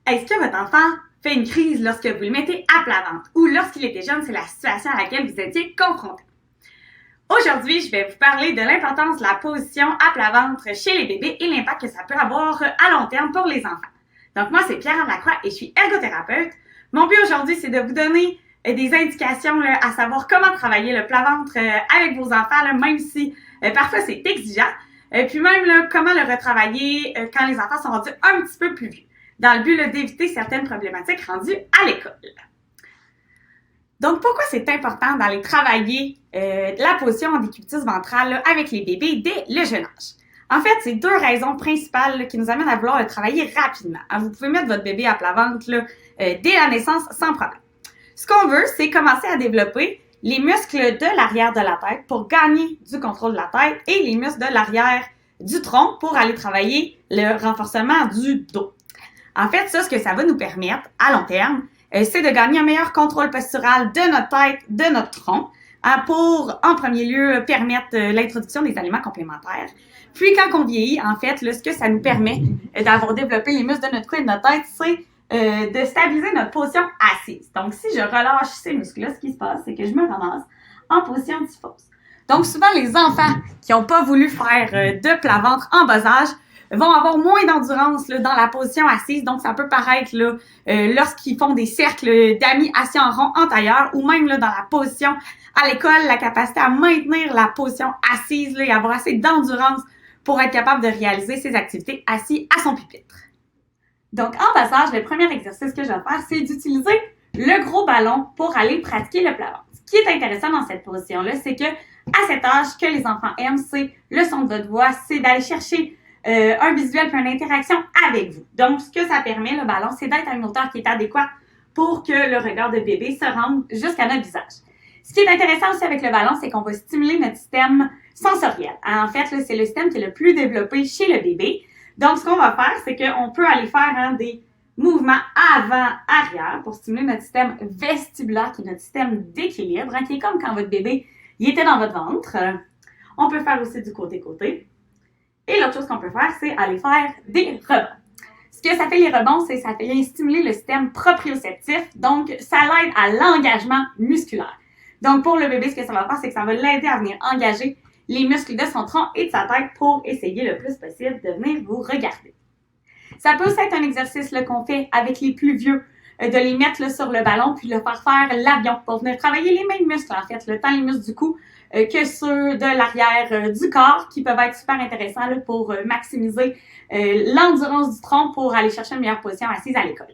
Est-ce que votre enfant fait une crise lorsque vous le mettez à plat ventre ou lorsqu'il était jeune, c'est la situation à laquelle vous étiez confronté? Aujourd'hui, je vais vous parler de l'importance de la position à plat ventre chez les bébés et l'impact que ça peut avoir à long terme pour les enfants. Donc moi, c'est Pierre-Anne Lacroix et je suis ergothérapeute. Mon but aujourd'hui, c'est de vous donner des indications à savoir comment travailler le plat ventre avec vos enfants, même si parfois c'est exigeant. Puis même comment le retravailler quand les enfants sont rendus un petit peu plus vieux, dans le but d'éviter certaines problématiques rendues à l'école. Donc, pourquoi c'est important d'aller travailler la position en décubitus ventral avec les bébés dès le jeune âge? En fait, c'est deux raisons principales qui nous amènent à vouloir le travailler rapidement. Vous pouvez mettre votre bébé à plat ventre dès la naissance sans problème. Ce qu'on veut, c'est commencer à développer les muscles de l'arrière de la tête pour gagner du contrôle de la tête et les muscles de l'arrière du tronc pour aller travailler le renforcement du dos. En fait, ça, ce que ça va nous permettre à long terme, c'est de gagner un meilleur contrôle postural de notre tête, de notre tronc, pour, en premier lieu, permettre l'introduction des aliments complémentaires. Puis, quand on vieillit, en fait, ce que ça nous permet d'avoir développé les muscles de notre cou et de notre tête, c'est de stabiliser notre position assise. Donc, si je relâche ces muscles-là, ce qui se passe, c'est que je me ramasse en position diffuse. Donc, souvent, les enfants qui n'ont pas voulu faire de plat ventre en bas âge vont avoir moins d'endurance dans la position assise. Donc, ça peut paraître lorsqu'ils font des cercles d'amis assis en rond en tailleur ou même dans la position à l'école, la capacité à maintenir la position assise et avoir assez d'endurance pour être capable de réaliser ses activités assis à son pupitre. Donc, en passage, le premier exercice que je vais faire, c'est d'utiliser le gros ballon pour aller pratiquer le plat ventre. Ce qui est intéressant dans cette position-là, c'est que à cet âge, ce que les enfants aiment, c'est le son de votre voix, c'est d'aller chercher un visuel puis une interaction avec vous. Donc, ce que ça permet, le ballon, c'est d'être à une hauteur qui est adéquate pour que le regard de bébé se rende jusqu'à notre visage. Ce qui est intéressant aussi avec le ballon, c'est qu'on va stimuler notre système sensoriel. En fait, c'est le système qui est le plus développé chez le bébé. Donc, ce qu'on va faire, c'est qu'on peut aller faire des mouvements avant-arrière pour stimuler notre système vestibulaire, qui est notre système d'équilibre, qui est comme quand votre bébé il était dans votre ventre. On peut faire aussi du côté-côté. Et l'autre chose qu'on peut faire, c'est aller faire des rebonds. Ce que ça fait les rebonds, c'est que ça fait stimuler le système proprioceptif, donc ça l'aide à l'engagement musculaire. Donc pour le bébé, ce que ça va faire, c'est que ça va l'aider à venir engager les muscles de son tronc et de sa tête pour essayer le plus possible de venir vous regarder. Ça peut aussi être un exercice qu'on fait avec les plus vieux, de les mettre sur le ballon puis de leur faire l'avion pour venir travailler les mêmes muscles, en fait, tant les muscles du cou que ceux de l'arrière du corps qui peuvent être super intéressants pour maximiser l'endurance du tronc pour aller chercher une meilleure position assise à l'école.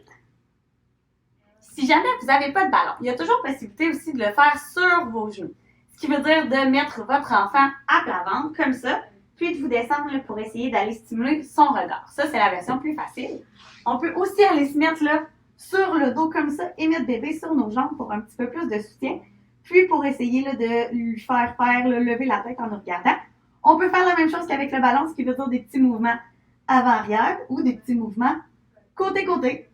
Si jamais vous n'avez pas de ballon, il y a toujours possibilité aussi de le faire sur vos genoux. Ce qui veut dire de mettre votre enfant à plat ventre, comme ça, puis de vous descendre pour essayer d'aller stimuler son regard. Ça, c'est la version plus facile. On peut aussi aller se mettre sur le dos comme ça et mettre bébé sur nos jambes pour un petit peu plus de soutien. Puis pour essayer de lui faire lever la tête en nous regardant. On peut faire la même chose qu'avec le ballon, ce qui veut dire des petits mouvements avant-arrière ou des petits mouvements côté-côté.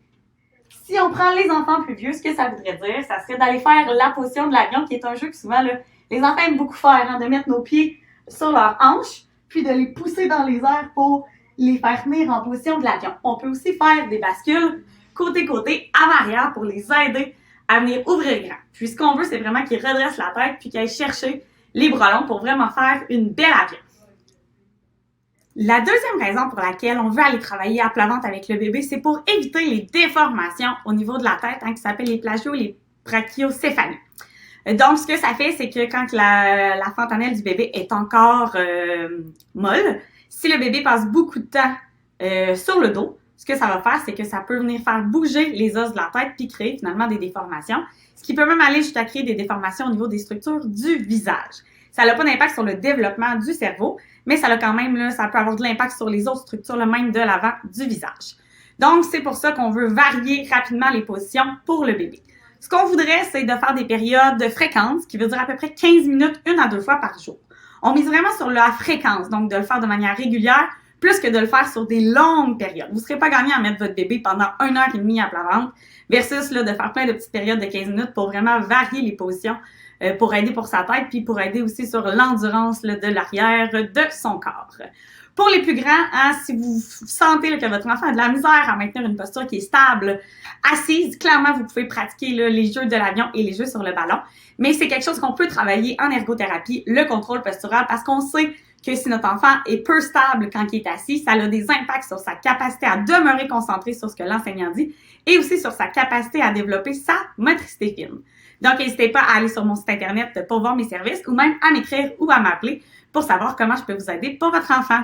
Si on prend les enfants plus vieux, ce que ça voudrait dire, ça serait d'aller faire la position de l'avion, qui est un jeu que souvent les enfants aiment beaucoup faire, de mettre nos pieds sur leurs hanches, puis de les pousser dans les airs pour les faire tenir en position de l'avion. On peut aussi faire des bascules côté-côté, avant-arrière, pour les aider à venir ouvrir grand. Puis ce qu'on veut, c'est vraiment qu'ils redressent la tête puis qu'ils aillent chercher les bras longs pour vraiment faire une belle avion. La deuxième raison pour laquelle on veut aller travailler à plat ventre avec le bébé, c'est pour éviter les déformations au niveau de la tête, qui s'appellent les plagios et les brachiocéphalies. Donc, ce que ça fait, c'est que quand la fontanelle du bébé est encore molle, si le bébé passe beaucoup de temps sur le dos, ce que ça va faire, c'est que ça peut venir faire bouger les os de la tête puis créer finalement des déformations, ce qui peut même aller jusqu'à créer des déformations au niveau des structures du visage. Ça n'a pas d'impact sur le développement du cerveau, mais ça a quand même, ça peut avoir de l'impact sur les autres structures, même de l'avant du visage. Donc, c'est pour ça qu'on veut varier rapidement les positions pour le bébé. Ce qu'on voudrait, c'est de faire des périodes de fréquence, qui veut dire à peu près 15 minutes, 1 à 2 fois par jour. On mise vraiment sur la fréquence, donc de le faire de manière régulière, plus que de le faire sur des longues périodes. Vous ne serez pas gagné à mettre votre bébé pendant 1h30 à plat ventre versus de faire plein de petites périodes de 15 minutes pour vraiment varier les positions pour aider pour sa tête puis pour aider aussi sur l'endurance de l'arrière de son corps. Pour les plus grands, hein, si vous sentez là, que votre enfant a de la misère à maintenir une posture qui est stable, assise, clairement, vous pouvez pratiquer là, les jeux de l'avion et les jeux sur le ballon. Mais c'est quelque chose qu'on peut travailler en ergothérapie, le contrôle postural, parce qu'on sait que si notre enfant est peu stable quand il est assis, ça a des impacts sur sa capacité à demeurer concentré sur ce que l'enseignant dit et aussi sur sa capacité à développer sa motricité fine. Donc, n'hésitez pas à aller sur mon site internet pour voir mes services ou même à m'écrire ou à m'appeler pour savoir comment je peux vous aider pour votre enfant.